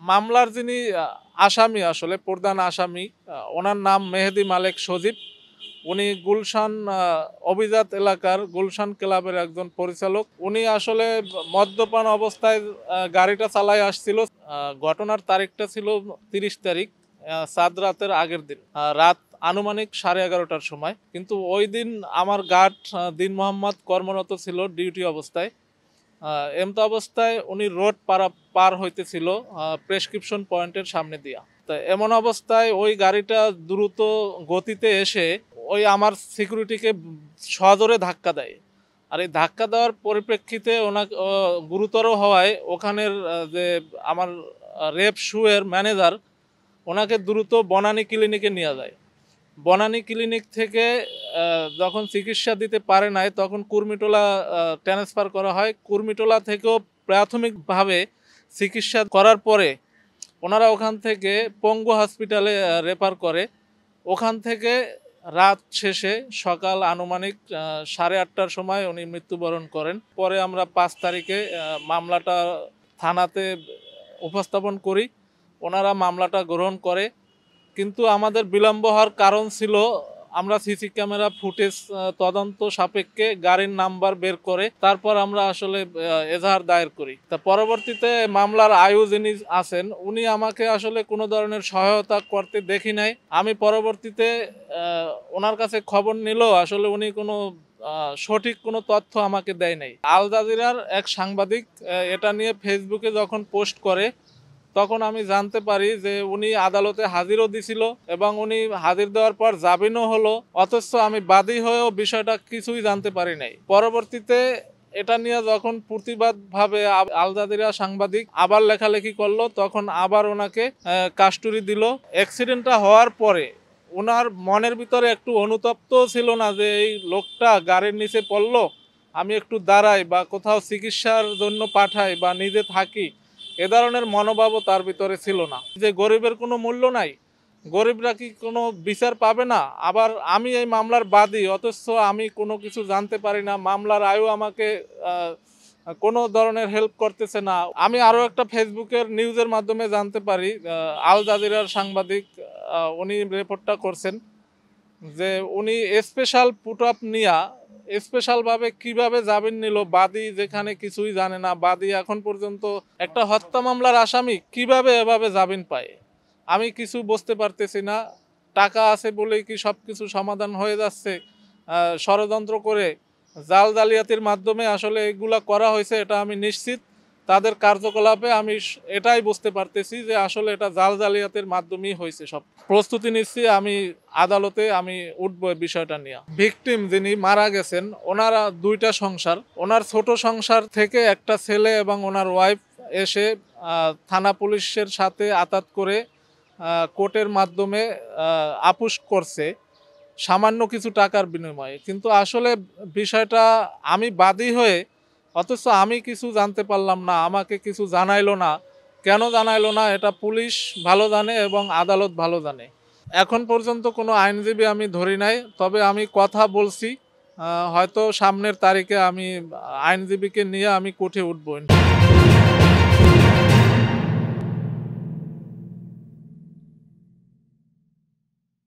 মামলার যিনি আসামি, আসলে প্রধান আসামি, ওনার নাম মেহেদি মালেক সজীব। উনি গুলশান অভিজাত এলাকার গুলশান ক্লাবের একজন পরিচালক। উনি আসলে মদ্যপান অবস্থায় গাড়িটা চালায় আসছিল। ঘটনার তারিখটা ছিল 30 তারিখ, চাঁদ রাতের আগের দিন, রাত আনুমানিক 11:30টার সময়। কিন্তু ওই দিন আমার গার্ড দিন মোহাম্মদ কর্মরত ছিল ডিউটি অবস্থায়। এমতো অবস্থায় উনি রোড পার হইতেছিল প্রেসক্রিপশন পয়েন্টের সামনে দিয়া। তো এমন অবস্থায় ওই গাড়িটা দ্রুত গতিতে এসে ওই আমার সিকিউরিটিকে সজোরে ধাক্কা দেয়। আর এই ধাক্কা দেওয়ার পরিপ্রেক্ষিতে ওনাকে গুরুতর হওয়ায় ওখানের যে আমার রেপ শুয়ের ম্যানেজার, ওনাকে দ্রুত বনানী ক্লিনিকে নিয়ে যায়। বনানী ক্লিনিক থেকে যখন চিকিৎসা দিতে পারে নাই, তখন কুর্মিটোলা ট্রান্সফার করা হয়। কুর্মিটোলা থেকেও প্রাথমিকভাবে চিকিৎসা করার পরে ওনারা ওখান থেকে পঙ্গু হসপিটালে রেফার করে। ওখান থেকে রাত শেষে সকাল আনুমানিক 8:30টার সময় উনি মৃত্যুবরণ করেন। পরে আমরা 5 তারিখে মামলাটা থানাতে উপস্থাপন করি। ওনারা মামলাটা গ্রহণ করে, কিন্তু আমাদের বিলম্ব হওয়ার কারণ ছিল আমরা সিসি ক্যামেরা ফুটেজ তদন্ত সাপেক্ষে গাড়ির নাম্বার বের করে তারপর আমরা আসলে এজাহার দায়ের করি। তা পরবর্তীতে মামলার আয়ু যিনি আছেন, উনি আমাকে আসলে কোনো ধরনের সহায়তা করতে দেখি নাই। আমি পরবর্তীতে ওনার কাছে খবর নিলেও আসলে উনি কোনো সঠিক কোনো তথ্য আমাকে দেয় নাই। আল জাজিরার এক সাংবাদিক এটা নিয়ে ফেসবুকে যখন পোস্ট করে, তখন আমি জানতে পারি যে উনি আদালতে হাজিরও দিছিল এবং উনি হাজির দেওয়ার পর জামিনও হলো, অথচ আমি বাদী হয়েও বিষয়টা কিছুই জানতে পারি নাই। পরবর্তীতে এটা নিয়ে যখন প্রতিবাদভাবে আল জাজিরা সাংবাদিক আবার লেখালেখি করলো, তখন আবার ওনাকে কাস্টডি দিল। অ্যাক্সিডেন্টটা হওয়ার পরে ওনার মনের ভিতরে একটু অনুতপ্ত ছিল না যে এই লোকটা গাড়ির নিচে পড়লো, আমি একটু দাঁড়াই বা কোথাও চিকিৎসার জন্য পাঠাই বা নিজে থাকি, এ ধরনের মনোভাবও তার ভিতরে ছিল না। যে গরিবের কোনো মূল্য নাই, গরিবরা কি কোনো বিচার পাবে না? আবার আমি এই মামলার বাদী, অথচ আমি কোনো কিছু জানতে পারি না। মামলার আয়ু আমাকে কোনো ধরনের হেল্প করতেছে না। আমি আরও একটা ফেসবুকের নিউজের মাধ্যমে জানতে পারি, আল জাজিরার সাংবাদিক উনি রিপোর্টটা করছেন যে উনি স্পেশাল পুট আপ নিয়া স্পেশালভাবে কিভাবে জামিন নিল, বাদী যেখানে কিছুই জানে না। বাদী এখন পর্যন্ত একটা হত্যা মামলার আসামি কিভাবে এভাবে জামিন পায়, আমি কিছু বুঝতে পারতেছি না। টাকা আছে বলেই কি সব কিছু সমাধান হয়ে যাচ্ছে? ষড়যন্ত্র করে জাল জালিয়াতির মাধ্যমে আসলে এগুলা করা হয়েছে, এটা আমি নিশ্চিত। তাদের কার্যকলাপে আমি এটাই বুঝতে পারতেছি যে আসলে এটা জাল জালিয়াতির মাধ্যমেই হয়েছে। সব প্রস্তুতি নিচ্ছি, আমি আদালতে আমি উঠবো বিষয়টা নিয়ে। ভিকটিম যিনি মারা গেছেন, ওনারা 2টা সংসার। ওনার ছোট সংসার থেকে একটা ছেলে এবং ওনার ওয়াইফ এসে থানা পুলিশের সাথে আতাত করে কোর্টের মাধ্যমে আপুশ করছে সামান্য কিছু টাকার বিনিময়ে। কিন্তু আসলে বিষয়টা আমি বাদী হয়ে, অথচ আমি কিছু জানতে পারলাম না, আমাকে কিছু জানাইলো না। কেন জানাইলো না এটা পুলিশ ভালো জানে এবং আদালত ভালো জানে। এখন পর্যন্ত কোনো আইনজীবী আমি ধরি নাই, তবে আমি কথা বলছি, হয়তো সামনের তারিখে আমি আইনজীবীকে নিয়ে আমি কোর্টে উঠবো।